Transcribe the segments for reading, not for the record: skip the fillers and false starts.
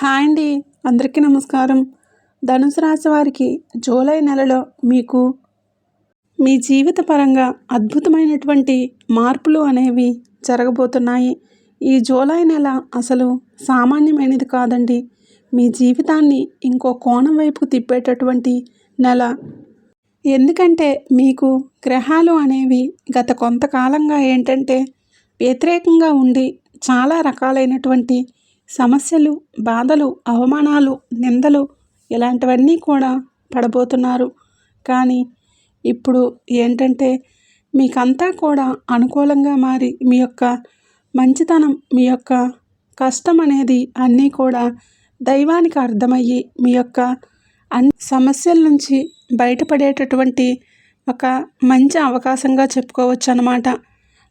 Hi అండి. అందరికీ నమస్కారం. ధనుసు రాశి వారికి జూలై నెలలో మీకు మీ జీవిత పరంగా అద్భుతమైనటువంటి మార్పులు అనేవి జరగబోతున్నాయి. ఈ జూలై నెల అసలు సామాన్యమైనది కాదండి. మీ జీవితాన్ని ఇంకో కోణం వైపుకు తిప్పేటటువంటి నెల. ఎందుకంటే మీకు గ్రహాలు అనేవి గత కొంతకాలంగా వ్యతిరేకంగా ఉండి చాలా రకాలైనటువంటి సమస్యలు, బాధలు, అవమానాలు, నిందలు ఇలాంటివన్నీ కూడా పడబోతున్నారు. కానీ ఇప్పుడు మీకంతా కూడా అనుకూలంగా మారి మీ యొక్క మంచితనం, మీ యొక్క కష్టం అనేది అన్నీ కూడా దైవానికి అర్థమయ్యి మీ యొక్క అన్ని సమస్యల నుంచి బయటపడేటటువంటి ఒక మంచి అవకాశంగా చెప్పుకోవచ్చు అన్నమాట.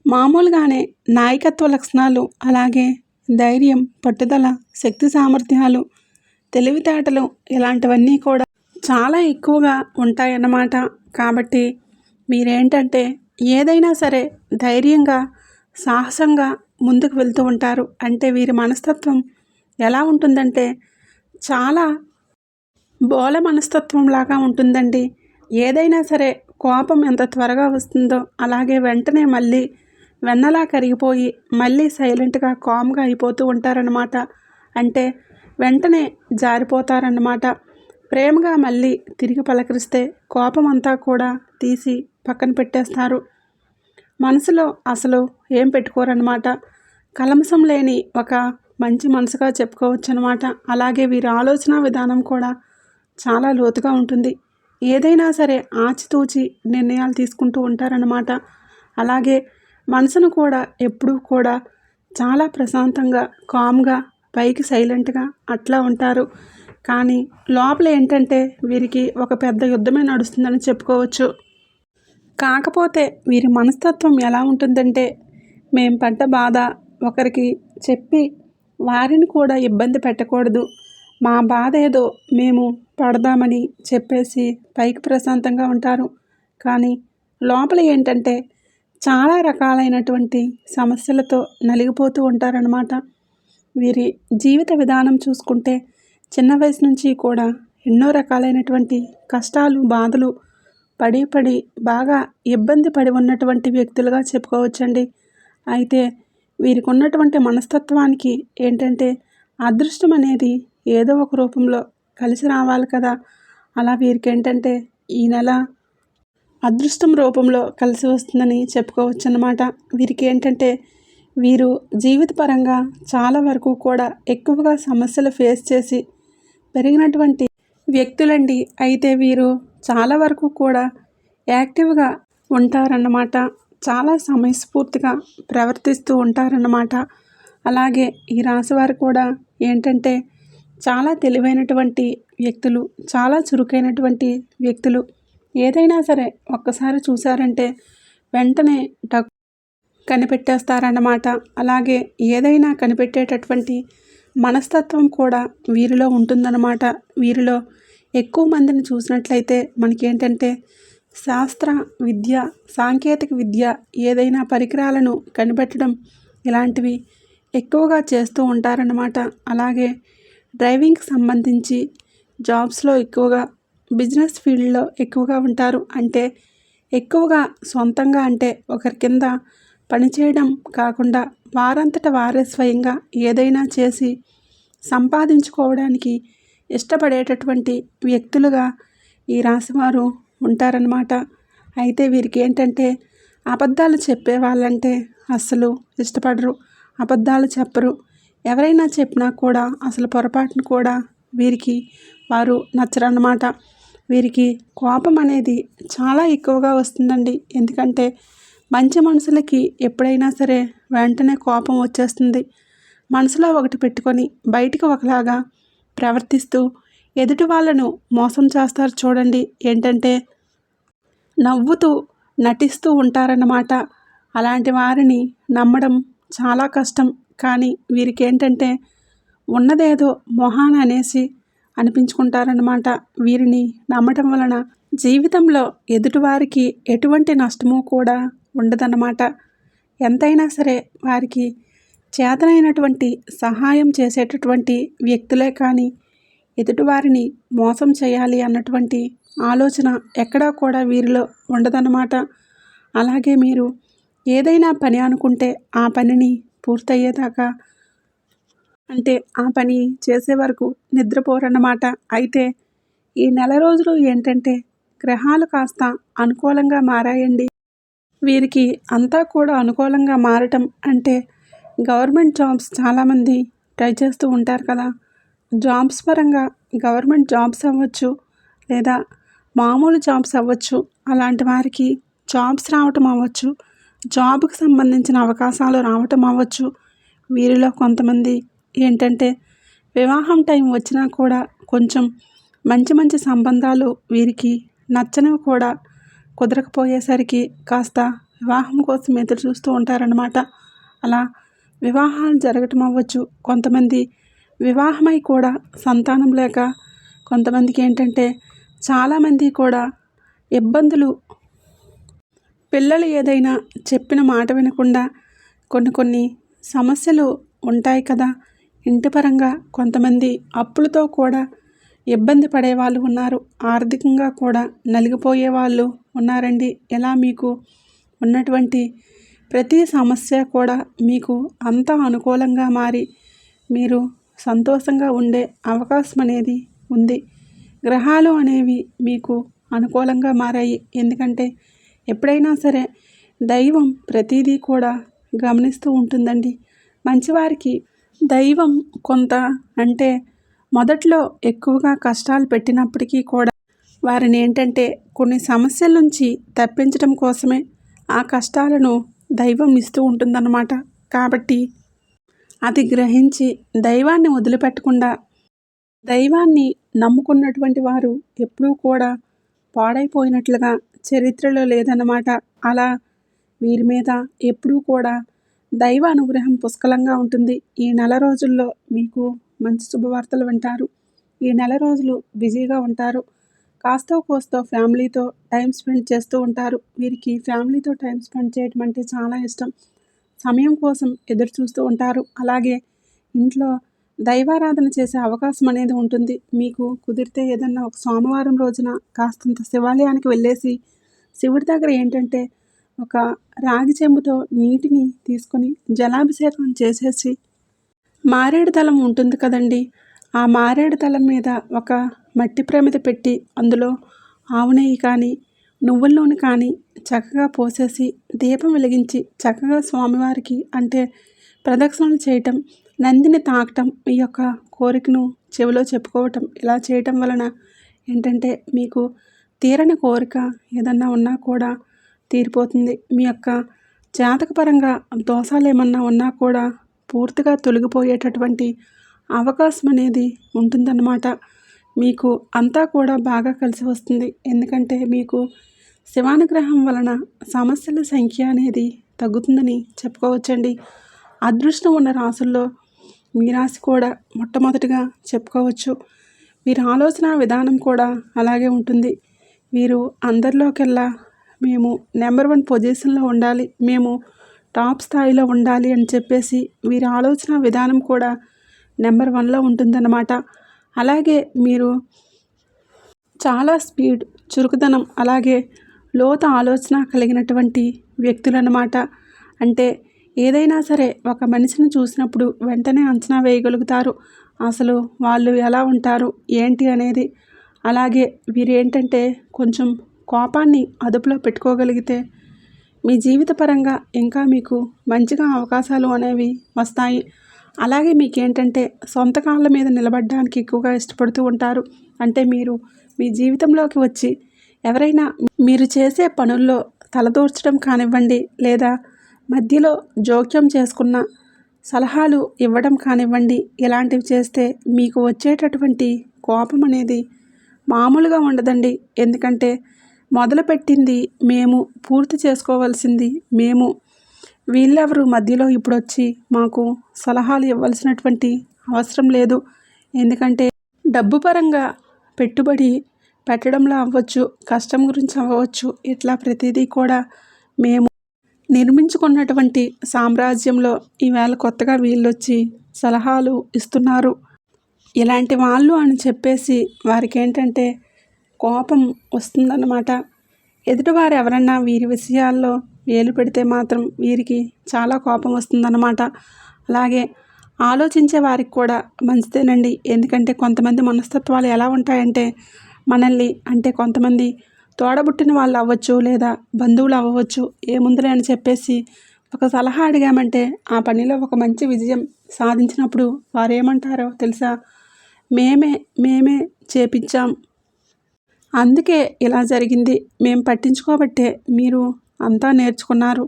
మామూలుగానే నాయకత్వ లక్షణాలు, అలాగే ధైర్యం, పట్టుదల, శక్తి సామర్థ్యాలు, తెలివితేటలు ఇలాంటివన్నీ కూడా చాలా ఎక్కువగా ఉంటాయన్నమాట. కాబట్టి ఏదైనా సరే ధైర్యంగా, సాహసంగా ముందుకు వెళ్తూ ఉంటారు. వీరి మనస్తత్వం ఎలా ఉంటుందంటే చాలా బోల మనస్తత్వం లాగా ఉంటుందండి. ఏదైనా సరే కోపం ఎంత త్వరగా వస్తుందో అలాగే వెంటనే మళ్ళీ వెన్నలా కరిగిపోయి మళ్ళీ సైలెంట్గా, కామ్గా అయిపోతూ ఉంటారన్నమాట. వెంటనే జారిపోతారన్నమాట. ప్రేమగా మళ్ళీ తిరిగి పలకరిస్తే కోపం అంతా కూడా తీసి పక్కన పెట్టేస్తారు. మనసులో అసలు ఏం పెట్టుకోరన్నమాట. కల్మషం లేని ఒక మంచి మనసుగా చెప్పుకోవచ్చు అన్నమాట. అలాగే వీరి ఆలోచన విధానం కూడా చాలా లోతుగా ఉంటుంది. ఏదైనా సరే ఆచితూచి నిర్ణయాలు తీసుకుంటూ ఉంటారన్నమాట. అలాగే మనసును కూడా ఎప్పుడూ కూడా చాలా ప్రశాంతంగా, కామ్గా, పైకి సైలెంట్గా అట్లా ఉంటారు. కానీ లోపల వీరికి ఒక పెద్ద యుద్ధమే నడుస్తుందని చెప్పుకోవచ్చు. కాకపోతే వీరి మనస్తత్వం ఎలా ఉంటుందంటే మేము పడ్డ బాధ ఒకరికి చెప్పి వారిని కూడా ఇబ్బంది పెట్టకూడదు, మా బాధ ఏదో మేము పడదామని చెప్పేసి పైకి ప్రశాంతంగా ఉంటారు. కానీ లోపల చాలా రకాలైనటువంటి సమస్యలతో నలిగిపోతూ ఉంటారన్నమాట. వీరి జీవిత విధానం చూసుకుంటే చిన్న వయసు నుంచి కూడా ఎన్నో రకాలైనటువంటి కష్టాలు, బాధలు పడి బాగా ఇబ్బంది పడి ఉన్నటువంటి వ్యక్తులుగా చెప్పుకోవచ్చండి. అయితే వీరికి ఉన్నటువంటి మనస్తత్వానికి అదృష్టం అనేది ఏదో ఒక రూపంలో కలిసి రావాలి కదా. అలా వీరికి ఈ నెల అదృష్టం రూపంలో కలిసి వస్తుందని చెప్పుకోవచ్చు అన్నమాట. వీరికి వీరు జీవితపరంగా చాలా వరకు కూడా ఎక్కువగా సమస్యలు ఫేస్ చేసి పెరిగినటువంటి వ్యక్తులండి. అయితే వీరు చాలా వరకు కూడా యాక్టివ్గా ఉంటారన్నమాట. చాలా సమయస్ఫూర్తిగా ప్రవర్తిస్తూ ఉంటారన్నమాట. అలాగే ఈ రాశివారు కూడా చాలా తెలివైనటువంటి వ్యక్తులు, చాలా చురుకైనటువంటి వ్యక్తులు. ఏదైనా సరే ఒక్కసారి చూసారంటే వెంటనే కనిపెట్టేస్తారన్నమాట. అలాగే ఏదైనా కనిపెట్టేటటువంటి మనస్తత్వం కూడా వీరిలో ఉంటుందన్నమాట. వీరిలో ఎక్కువ మందిని చూసినట్లయితే మనకి శాస్త్ర విద్య, సాంకేతిక విద్య, ఏదైనా పరికరాలను కనిపెట్టడం ఇలాంటివి ఎక్కువగా చేస్తూ ఉంటారన్నమాట. అలాగే డ్రైవింగ్కి సంబంధించి జాబ్స్లో ఎక్కువగా, బిజినెస్ ఫీల్డ్లో ఎక్కువగా ఉంటారు. ఎక్కువగా సొంతంగా ఒకరి కింద పనిచేయడం కాకుండా వారంతట వారే స్వయంగా ఏదైనా చేసి సంపాదించుకోవడానికి ఇష్టపడేటటువంటి వ్యక్తులుగా ఈ రాశివారు ఉంటారన్నమాట. అయితే వీరికి అబద్ధాలు చెప్పే వాళ్ళంటే అస్సలు ఇష్టపడరు, అబద్ధాలు చెప్పరు. ఎవరైనా చెప్పినా కూడా అసలు పొరపాటును కూడా వీరికి వారు నచ్చరన్నమాట. వీరికి కోపం అనేది చాలా ఎక్కువగా వస్తుందండి. ఎందుకంటే మంచి మనుషులకి ఎప్పుడైనా సరే వెంటనే కోపం వచ్చేస్తుంది. మనసులో ఒకటి పెట్టుకొని బయటికి ఒకలాగా ప్రవర్తిస్తూ ఎదుటి వాళ్ళను మోసం చేస్తారు చూడండి. నవ్వుతూ నటిస్తూ ఉంటారన్నమాట. అలాంటి వారిని నమ్మడం చాలా కష్టం. కానీ వీరికి ఉన్నదేదో మొహాన అనేసి అనిపించుకుంటారన్నమాట. వీరిని నమ్మటం వలన జీవితంలో ఎదుటివారికి ఎటువంటి నష్టము కూడా ఉండదన్నమాట. ఎంతైనా సరే వారికి చేతనైనటువంటి సహాయం చేసేటటువంటి వ్యక్తులే కానీ ఎదుటివారిని మోసం చేయాలి అన్నటువంటి ఆలోచన ఎక్కడా కూడా వీరిలో ఉండదన్నమాట. అలాగే మీరు ఏదైనా పని అనుకుంటే ఆ పనిని పూర్తయ్యేదాకా అంటే ఆ పని చేసే వరకు నిద్రపోరన్నమాట. అయితే ఈ నెల రోజులు ఏంటంటే గ్రహాలు కాస్త అనుకూలంగా మారాయండి. వీరికి అంతా కూడా అనుకూలంగా మారటం అంటే గవర్నమెంట్ జాబ్స్ చాలామంది ట్రై చేస్తూ ఉంటారు కదా. జాబ్స్ పరంగా గవర్నమెంట్ జాబ్స్ అవ్వచ్చు, లేదా మామూలు జాబ్స్ అవ్వచ్చు. అలాంటి వారికి జాబ్స్ రావటం అవ్వచ్చు, జాబ్కి సంబంధించిన అవకాశాలు రావటం అవ్వచ్చు. వీరిలో కొంతమంది ఏంటంటే వివాహం టైం వచ్చినా కూడా కొంచెం మంచి మంచి సంబంధాలు వీరికి నచ్చనివి కూడా కుదరకపోయేసరికి కాస్త వివాహం కోసం ఎదురు చూస్తూ ఉంటారన్నమాట. అలా వివాహాలు జరగటం అవ్వచ్చు. కొంతమంది వివాహమై కూడా సంతానం లేక, కొంతమందికి ఏంటంటే చాలామంది కూడా ఇబ్బందులు, పిల్లలు ఏదైనా చెప్పిన మాట వినకుండా కొన్ని సమస్యలు ఉంటాయి కదా. ఇంటి పరంగా కొంతమంది అప్పులతో కూడా ఇబ్బంది పడేవాళ్ళు ఉన్నారు. ఆర్థికంగా కూడా నలిగిపోయే వాళ్ళు ఉన్నారండి. ఇలా మీకు ఉన్నటువంటి ప్రతి సమస్య కూడా మీకు అంతా అనుకూలంగా మారి మీరు సంతోషంగా ఉండే అవకాశం అనేది ఉంది. గ్రహాలు అనేవి మీకు అనుకూలంగా మారాయి. ఎందుకంటే ఎప్పుడైనా సరే దైవం ప్రతిదీ కూడా గమనిస్తూ ఉంటుందండి. మంచివారికి దైవం కొంత అంటే మొదట్లో ఎక్కువగా కష్టాలు పెట్టినప్పటికీ కూడా వారిని ఏంటంటే కొన్ని సమస్యల నుంచి తప్పించడం కోసమే ఆ కష్టాలను దైవం ఇస్తూ ఉంటుందన్నమాట. కాబట్టి అది గ్రహించి దైవాన్ని వదిలిపెట్టకుండా, దైవాన్ని నమ్ముకున్నటువంటి వారు ఎప్పుడూ కూడా పాడైపోయినట్లుగా చరిత్రలో లేదన్నమాట. అలా వీరి మీద ఎప్పుడూ కూడా దైవ అనుగ్రహం పుష్కలంగా ఉంటుంది. ఈ నెల రోజుల్లో మీకు మంచి శుభవార్తలు వింటారు. ఈ నెల రోజులు బిజీగా ఉంటారు. కాస్తో కోస్తో ఫ్యామిలీతో టైం స్పెండ్ చేస్తూ ఉంటారు. వీరికి ఫ్యామిలీతో టైం స్పెండ్ చేయడం అంటే చాలా ఇష్టం. సమయం కోసం ఎదురు చూస్తూ ఉంటారు. అలాగే ఇంట్లో దైవారాధన చేసే అవకాశం అనేది ఉంటుంది. మీకు కుదిరితే ఏదన్నా ఒక సోమవారం రోజున కాస్తంత శివాలయానికి వెళ్ళేసి శివుడి దగ్గర ఏంటంటే ఒక రాగి చెంబుతో నీటిని తీసుకొని జలాభిషేకం చేసేసి, మారేడు దళం ఉంటుంది కదండి, ఆ మారేడు దళం మీద ఒక మట్టి ప్రమిద పెట్టి అందులో ఆవు నెయ్యి కానీ నువ్వుల నూనె కానీ చక్కగా పోసేసి దీపం వెలిగించి చక్కగా స్వామివారికి అంటే ప్రదక్షిణలు చేయటం, నందిని తాకటం, ఈ యొక్క కోరికను చెవిలో చెప్పుకోవటం, ఇలా చేయటం వలన ఏంటంటే మీకు తీరని కోరిక ఏదన్నా ఉన్నా కూడా తీరిపోతుంది. మీ యొక్క జాతకపరంగా దోషాలు ఏమన్నా ఉన్నా కూడా పూర్తిగా తొలగిపోయేటటువంటి అవకాశం అనేది ఉంటుందన్నమాట. మీకు అంతా కూడా బాగా కలిసి వస్తుంది. ఎందుకంటే మీకు శివానుగ్రహం వలన సమస్యల సంఖ్య అనేది తగ్గుతుందని చెప్పుకోవచ్చండి. అదృష్టం ఉన్న రాసుల్లో మీ రాశి కూడా మొట్టమొదటిగా చెప్పుకోవచ్చు. వీరి ఆలోచన విధానం కూడా అలాగే ఉంటుంది. వీరు అందరిలోకెల్లా మేము నెంబర్ 1 పొజిషన్లో ఉండాలి, మేము టాప్ స్థాయిలో ఉండాలి అని చెప్పేసి వీరి ఆలోచన విధానం కూడా నెంబర్ 1లో ఉంటుందన్నమాట. అలాగే మీరు చాలా స్పీడ్, చురుకుదనం, అలాగే లోతు ఆలోచన కలిగినటువంటి వ్యక్తులన్నమాట. అంటే ఏదైనా సరే ఒక మనిషిని చూసినప్పుడు వెంటనే అంచనా వేయగలుగుతారు. అసలు వాళ్ళు ఎలా ఉంటారు ఏంటి అనేది. అలాగే వీరు ఏంటంటే కొంచెం కోపాన్ని అదుపులో పెట్టుకోగలిగితే మీ జీవిత పరంగా ఇంకా మీకు మంచిగా అవకాశాలు అనేవి వస్తాయి. అలాగే మీకేంటంటే సొంత కాళ్ళ మీద నిలబడడానికి ఎక్కువగా ఇష్టపడుతూ ఉంటారు. అంటే మీరు మీ జీవితంలోకి వచ్చి ఎవరైనా మీరు చేసే పనుల్లో తలదూర్చడం కానివ్వండి, లేదా మధ్యలో జోక్యం చేసుకున్న సలహాలు ఇవ్వడం కానివ్వండి, ఇలాంటివి చేస్తే మీకు వచ్చేటటువంటి కోపం అనేది మామూలుగా ఉండదండి. ఎందుకంటే మొదలుపెట్టింది మేము, పూర్తి చేసుకోవాల్సింది మేము. వీళ్ళెవరు మధ్యలో ఇప్పుడొచ్చి మాకు సలహాలు ఇవ్వాల్సినటువంటి అవసరం లేదు. ఎందుకంటే డబ్బు పరంగా పెట్టుబడి పెట్టడంలో అవ్వచ్చు, కష్టం గురించి అవ్వచ్చు, ఇట్లా ప్రతిదీ కూడా మేము నిర్మించుకున్నటువంటి సామ్రాజ్యంలో ఈవేళ కొత్తగా వీళ్ళొచ్చి సలహాలు ఇస్తున్నారు. ఇలాంటి వాళ్ళు అని చెప్పేసి వారికి ఏంటంటే కోపం వస్తుందన్నమాట. ఎదుటివారు ఎవరన్నా వీరి విషయాల్లో వేలు పెడితే మాత్రం వీరికి చాలా కోపం వస్తుందన్నమాట. అలాగే ఆలోచించే వారికి కూడా మంచిదేనండి. ఎందుకంటే కొంతమంది మనస్తత్వాలు ఎలా ఉంటాయంటే మనల్ని అంటే కొంతమంది తోడబుట్టిన వాళ్ళు అవ్వచ్చు, లేదా బంధువులు అవ్వవచ్చు, ఏముందిలే అని చెప్పేసి ఒక సలహా అడిగామంటే ఆ పనిలో ఒక మంచి విజయం సాధించినప్పుడు వారు ఏమంటారో తెలుసా? మేమే మేమే చేపించాం, అందుకే ఇలా జరిగింది, మేము పట్టించుకోబట్టే మీరు అంతా నేర్చుకున్నారు,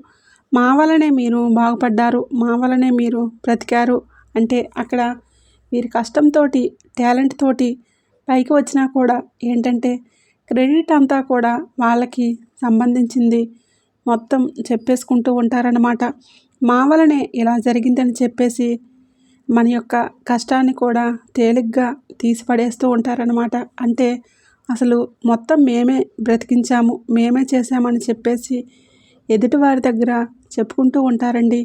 మా వలనే మీరు బాగుపడ్డారు, మా వలనే మీరు బ్రతికారు అంటే అక్కడ వీరి కష్టంతో టాలెంట్ తోటి పైకి వచ్చినా కూడా ఏంటంటే క్రెడిట్ అంతా కూడా వాళ్ళకి సంబంధించింది మొత్తం చెప్పేసుకుంటూ ఉంటారన్నమాట. మా వలనే ఇలా జరిగిందని చెప్పేసి మన యొక్క కష్టాన్ని కూడా తేలిగ్గా తీసిపడేస్తూ ఉంటారన్నమాట. అంటే అసలు మొత్తం మేమే బ్రతికించాము, మేమే చేసామని చెప్పేసి ఎదుటివారి దగ్గర చెప్పుకుంటూ ఉంటారండి.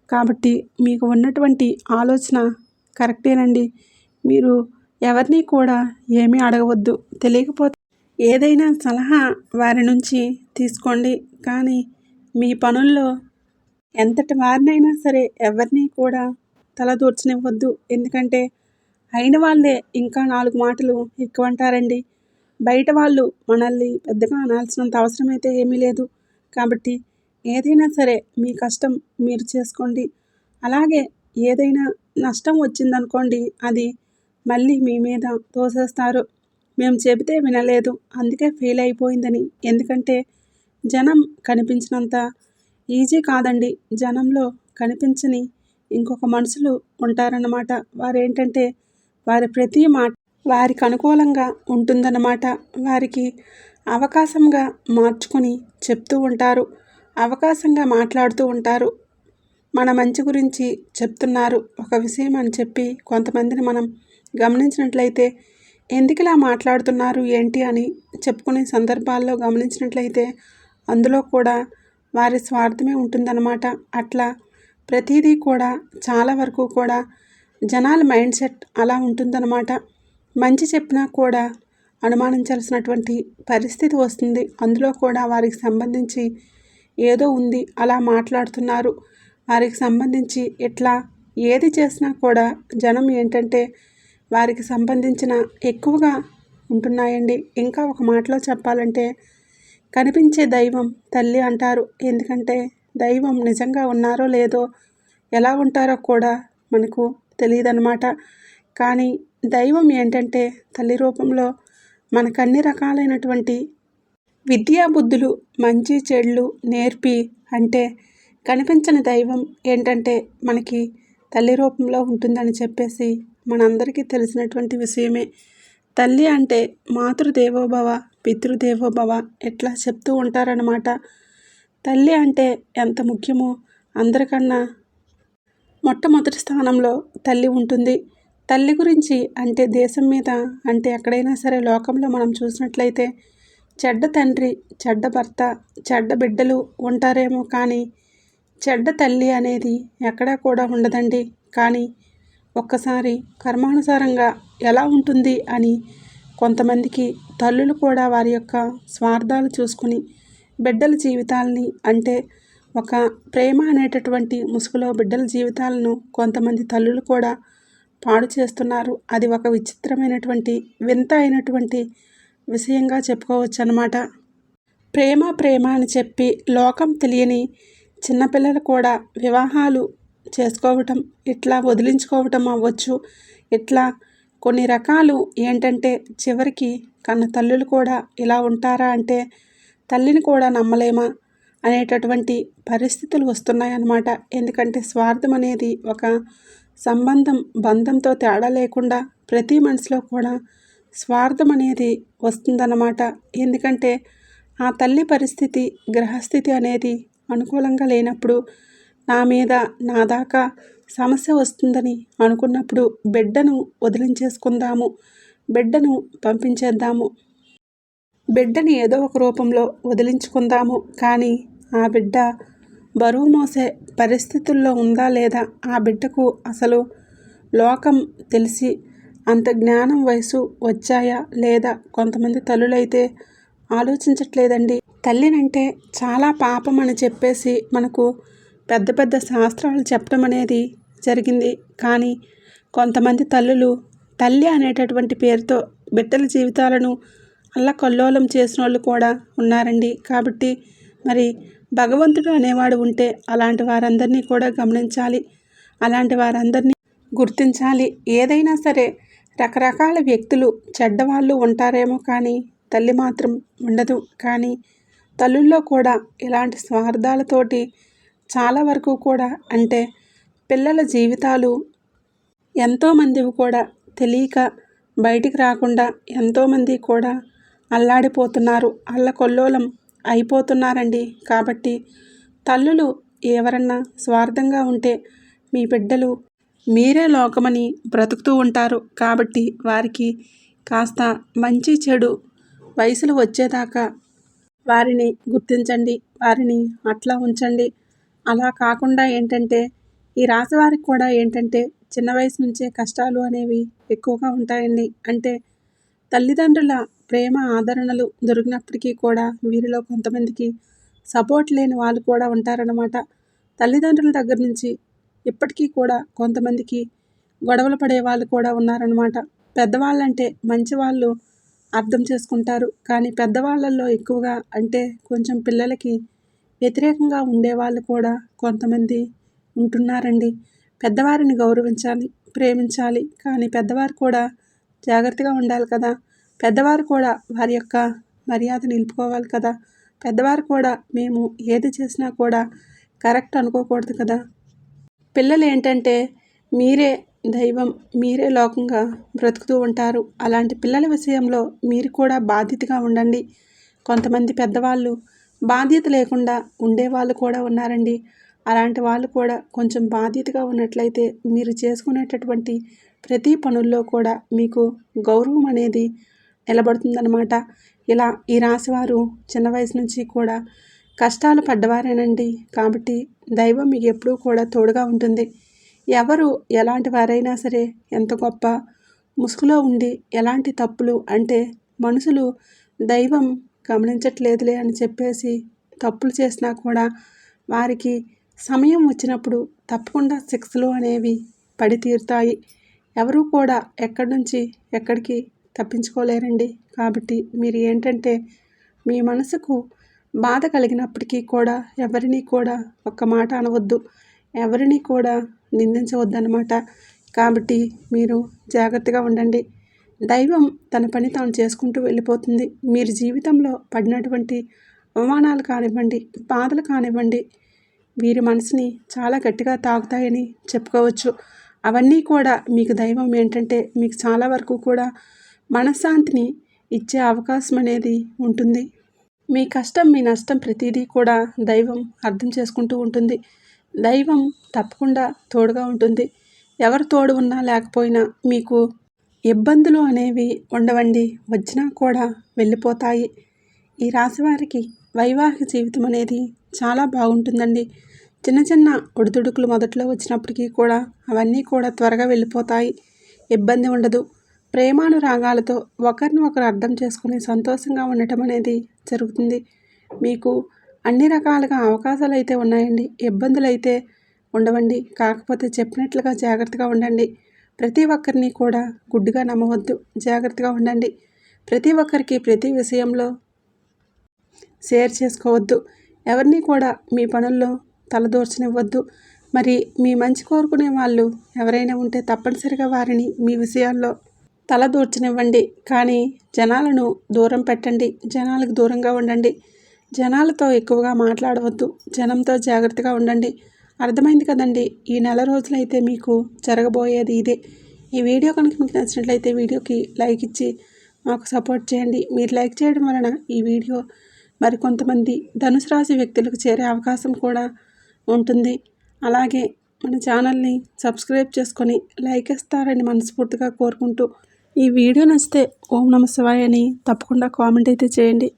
కాబట్టి మీకు ఉన్నటువంటి ఆలోచన కరెక్టేనండి. మీరు ఎవరిని కూడా ఏమీ అడగవద్దు. తెలియకపోతే ఏదైనా సలహా వారి నుంచి తీసుకోండి. కానీ మీ పనుల్లో ఎంతటి వారినైనా సరే ఎవరిని కూడా తలదూర్చనివ్వద్దు. ఎందుకంటే అయిన వాళ్ళే ఇంకా 4 మాటలు ఎక్కువంటారండి. బయట వాళ్ళు మనల్ని పెద్దగా అనాల్సినంత అవసరమైతే ఏమీ లేదు. కాబట్టి ఏదైనా సరే మీ కష్టం మీరు చేసుకోండి. అలాగే ఏదైనా నష్టం వచ్చిందనుకోండి, అది మళ్ళీ మీ మీద తోసేస్తారు. మేము చెబితే వినలేదు, అందుకే ఫెయిల్ అయిపోయిందని. ఎందుకంటే జనం కనిపించినంత ఈజీ కాదండి. జనంలో కనిపించని ఇంకొక మనుషులు ఉంటారన్నమాట. వారేంటంటే వారి ప్రతి మాట వారికి అనుకూలంగా ఉంటుందన్నమాట. వారికి అవకాశంగా మార్చుకొని చెప్తూ ఉంటారు, అవకాశంగా మాట్లాడుతూ ఉంటారు. మన మంచి గురించి చెప్తున్నారు ఒక విషయం అని చెప్పి కొంతమందిని మనం గమనించినట్లయితే ఎందుకు ఇలా మాట్లాడుతున్నారు ఏంటి అని చెప్పుకునే సందర్భాల్లో గమనించినట్లయితే అందులో కూడా వారి స్వార్థమే ఉంటుందన్నమాట. అట్లా ప్రతిదీ కూడా చాలా వరకు కూడా జనాల మైండ్ సెట్ అలా ఉంటుందన్నమాట. మంచి చెప్పినా కూడా అనుమానించాల్సినటువంటి పరిస్థితి వస్తుంది. అందులో కూడా వారికి సంబంధించి ఏదో ఉంది, అలా మాట్లాడుతున్నారు, వారికి సంబంధించి ఎట్లా ఏది చేసినా కూడా జనం ఏంటంటే వారికి సంబంధించిన ఎక్కువగా ఉంటున్నాయండి. ఇంకా ఒక మాటలో చెప్పాలంటే కనిపించే దైవం తల్లి అంటారు. ఎందుకంటే దైవం నిజంగా ఉన్నారో లేదో, ఎలా ఉంటారో కూడా మనకు తెలియదన్నమాట. కానీ దైవం ఏంటంటే తల్లి రూపంలో మనకు అన్ని రకాలైనటువంటి విద్యా బుద్ధులు మంచి చెడులు నేర్పి అంటే కనిపించని దైవం ఏంటంటే మనకి తల్లి రూపంలో ఉంటుందని చెప్పేసి మనందరికీ తెలిసినటువంటి విషయమే. తల్లి అంటే మాతృదేవోభవ పితృదేవోభవ ఎట్లా చెప్తూ ఉంటారన్నమాట. తల్లి అంటే ఎంత ముఖ్యమో అందరికన్నా మొట్టమొదటి స్థానంలో తల్లి ఉంటుంది. తల్లి గురించి అంటే దేశం మీద అంటే ఎక్కడైనా సరే లోకంలో మనం చూసినట్లయితే చెడ్డ తండ్రి, చెడ్డ భర్త, చెడ్డ బిడ్డలు ఉంటారేమో కానీ చెడ్డ తల్లి అనేది ఎక్కడా కూడా ఉండదండి. కానీ ఒక్కసారి కర్మానుసారంగా ఎలా ఉంటుంది అని కొంతమందికి తల్లులు కూడా వారి యొక్క స్వార్థాలు చూసుకుని బిడ్డల జీవితాలని అంటే ఒక ప్రేమ అనేటటువంటి ముసుగులో బిడ్డల జీవితాలను కొంతమంది తల్లులు కూడా పాడు చేస్తున్నారు. అది ఒక విచిత్రమైనటువంటి వింత అయినటువంటి విషయంగా చెప్పుకోవచ్చు అన్నమాట. ప్రేమ ప్రేమ అని చెప్పి లోకం తెలియని చిన్నపిల్లలు కూడా వివాహాలు చేసుకోవటం, ఇట్లా వదిలించుకోవటం అవ్వచ్చు. ఇట్లా కొన్ని రకాలు ఏంటంటే చివరికి కన్న తల్లులు కూడా ఇలా ఉంటారా అంటే తల్లిని కూడా నమ్మలేమా అనేటటువంటి పరిస్థితులు వస్తున్నాయన్నమాట. ఎందుకంటే స్వార్థం అనేది ఒక సంబంధం బంధంతో తేడా లేకుండా ప్రతి మనిషిలో కూడా స్వార్థం అనేది వస్తుందన్నమాట. ఎందుకంటే ఆ తల్లి పరిస్థితి గ్రహస్థితి అనేది అనుకూలంగా లేనప్పుడు నా మీద నా దాకా సమస్య వస్తుందని అనుకున్నప్పుడు బిడ్డను వదిలించేసుకుందాము, బిడ్డను పంపించేద్దాము, బిడ్డని ఏదో ఒక రూపంలో వదిలించుకుందాము. కానీ ఆ బిడ్డ బరువు మోసే పరిస్థితుల్లో ఉందా లేదా, ఆ బిడ్డకు అసలు లోకం తెలిసి అంత జ్ఞానం వయసు వచ్చాయా లేదా, కొంతమంది తల్లులైతే ఆలోచించట్లేదండి. తల్లినంటే చాలా పాపం అని చెప్పేసి మనకు పెద్ద పెద్ద శాస్త్రాలు చెప్పడం అనేది జరిగింది. కానీ కొంతమంది తల్లులు తల్లి అనేటటువంటి పేరుతో బిడ్డల జీవితాలను అల్లకల్లోలం చేసిన వాళ్ళు కూడా ఉన్నారండి. కాబట్టి మరి భగవంతుడు అనేవాడు ఉంటే అలాంటి వారందరినీ కూడా గమనించాలి, అలాంటి వారందరినీ గుర్తించాలి. ఏదైనా సరే రకరకాల వ్యక్తులు చెడ్డవాళ్ళు ఉంటారేమో కానీ తల్లి మాత్రం ఉండదు. కానీ తల్లుల్లో కూడా ఇలాంటి స్వార్థాలతోటి చాలా వరకు కూడా అంటే పిల్లల జీవితాలు ఎంతోమందివి కూడా తెలియక బయటికి రాకుండా ఎంతోమంది కూడా అల్లాడిపోతున్నారు, అల్లకొల్లోలం అయిపోతున్నారండి. కాబట్టి తల్లులు ఎవరన్నా స్వార్థంగా ఉంటే మీ బిడ్డలు మీరే లోకమని బ్రతుకుతూ ఉంటారు. కాబట్టి వారికి కాస్త మంచి చెడు వయసులు వచ్చేదాకా వారిని గుర్తించండి, వారిని అట్లా ఉంచండి. అలా కాకుండా ఏంటంటే ఈ రాశి వారికి కూడా ఏంటంటే చిన్న వయసు నుంచే కష్టాలు అనేవి ఎక్కువగా ఉంటాయండి. అంటే తల్లిదండ్రుల ప్రేమ ఆదరణలు దొరికినప్పటికీ కూడా వీరిలో కొంతమందికి సపోర్ట్ లేని వాళ్ళు కూడా ఉంటారన్నమాట. తల్లిదండ్రుల దగ్గర నుంచి ఇప్పటికీ కూడా కొంతమందికి గొడవలు పడే వాళ్ళు కూడా ఉన్నారన్నమాట. పెద్దవాళ్ళంటే మంచి వాళ్ళు అర్థం చేసుకుంటారు. కానీ పెద్దవాళ్ళల్లో ఎక్కువగా అంటే కొంచెం పిల్లలకి వ్యతిరేకంగా ఉండేవాళ్ళు కూడా కొంతమంది ఉంటున్నారండి. పెద్దవారిని గౌరవించాలి, ప్రేమించాలి. కానీ పెద్దవారు కూడా జాగ్రత్తగా ఉండాలి కదా. పెద్దవారు కూడా వారి యొక్క మర్యాద నిలుపుకోవాలి కదా. పెద్దవారు కూడా మేము ఏది చేసినా కూడా కరెక్ట్ అనుకోకూడదు కదా. పిల్లలు ఏంటంటే మీరే దైవం, మీరే లోకంగా బ్రతుకుతూ ఉంటారు. అలాంటి పిల్లల విషయంలో మీరు కూడా బాధ్యతగా ఉండండి. కొంతమంది పెద్దవాళ్ళు బాధ్యత లేకుండా ఉండేవాళ్ళు కూడా ఉన్నారండి. అలాంటి వాళ్ళు కూడా కొంచెం బాధ్యతగా ఉన్నట్లయితే మీరు చేసుకునేటటువంటి ప్రతి పనుల్లో కూడా మీకు గౌరవం అనేది నిలబడుతుందన్నమాట. ఇలా ఈ రాశివారు చిన్న వయసు నుంచి కూడా కష్టాలు పడ్డవారేనండి. కాబట్టి దైవం మీకు ఎప్పుడూ కూడా తోడుగా ఉంటుంది. ఎవరు ఎలాంటి వారైనా సరే, ఎంత గొప్ప ముసుగులో ఉండి ఎలాంటి తప్పులు అంటే మనుషులు దైవం గమనించట్లేదులే అని చెప్పేసి తప్పులు చేసినా కూడా వారికి సమయం వచ్చినప్పుడు తప్పకుండా శిక్షలు అనేవి పడి తీరుతాయి. ఎవరూ కూడా ఎక్కడి నుంచి ఎక్కడికి తప్పించుకోలేరండి. కాబట్టి మీరు ఏంటంటే మీ మనసుకు బాధ కలిగినప్పటికీ కూడా ఎవరిని కూడా ఒక్క మాట అనవద్దు, ఎవరిని కూడా నిందించవద్దన్నమాట. కాబట్టి మీరు జాగ్రత్తగా ఉండండి. దైవం తన పని తాను చేసుకుంటూ వెళ్ళిపోతుంది. మీరు జీవితంలో పడినటువంటి అవమానాలు కానివ్వండి, బాధలు కానివ్వండి, వీరి మనసుని చాలా గట్టిగా తాకుతాయని చెప్పుకోవచ్చు. అవన్నీ కూడా మీకు దైవం ఏంటంటే మీకు చాలా వరకు కూడా మనశ్శాంతిని ఇచ్చే అవకాశం అనేది ఉంటుంది. మీ కష్టం, మీ నష్టం ప్రతిదీ కూడా దైవం అర్థం చేసుకుంటూ ఉంటుంది. దైవం తప్పకుండా తోడుగా ఉంటుంది. ఎవరు తోడు ఉన్నా లేకపోయినా మీకు ఇబ్బందులు అనేవి ఉండవండి. వచ్చినా కూడా వెళ్ళిపోతాయి. ఈ రాశివారికి వైవాహిక జీవితం అనేది చాలా బాగుంటుందండి. చిన్న చిన్న ఒడిదుడుకులు మొదట్లో వచ్చినప్పటికీ కూడా అవన్నీ కూడా త్వరగా వెళ్ళిపోతాయి. ఇబ్బంది ఉండదు. ప్రేమానురాగాలతో ఒకరిని ఒకరు అర్థం చేసుకుని సంతోషంగా ఉండటం అనేది జరుగుతుంది. మీకు అన్ని రకాలుగా అవకాశాలు అయితే ఉన్నాయండి. ఇబ్బందులు అయితే ఉండవండి. కాకపోతే చెప్పినట్లుగా జాగ్రత్తగా ఉండండి. ప్రతి ఒక్కరిని కూడా గుడ్డిగా నమ్మవద్దు, జాగ్రత్తగా ఉండండి. ప్రతి ఒక్కరికి ప్రతి విషయంలో షేర్ చేసుకోవద్దు. ఎవరిని కూడా మీ పనుల్లో తలదూర్చనివ్వద్దు. మరి మీ మంచి కోరుకునే వాళ్ళు ఎవరైనా ఉంటే తప్పనిసరిగా వారిని మీ విషయాల్లో తలదూర్చనివ్వండి. కానీ జనాలను దూరం పెట్టండి, జనాలకు దూరంగా ఉండండి. జనాలతో ఎక్కువగా మాట్లాడవద్దు, జనంతో జాగ్రత్తగా ఉండండి. అర్థమైంది కదండి. ఈ నెల రోజులైతే మీకు జరగబోయేది ఇదే. ఈ వీడియో కనుక మీకు నచ్చినట్లయితే వీడియోకి లైక్ ఇచ్చి మాకు సపోర్ట్ చేయండి. మీరు లైక్ చేయడం వలన ఈ వీడియో మరికొంతమంది ధనుసు రాశి వ్యక్తులకు చేరే అవకాశం కూడా ఉంటుంది. అలాగే మన ఛానల్ని సబ్స్క్రైబ్ చేసుకొని లైక్ ఇస్తారని మనస్ఫూర్తిగా కోరుకుంటూ, ఈ వీడియో నచ్చితే ఓం నమః శివాయ అని తప్పకుండా కామెంట్ అయితే చేయండి.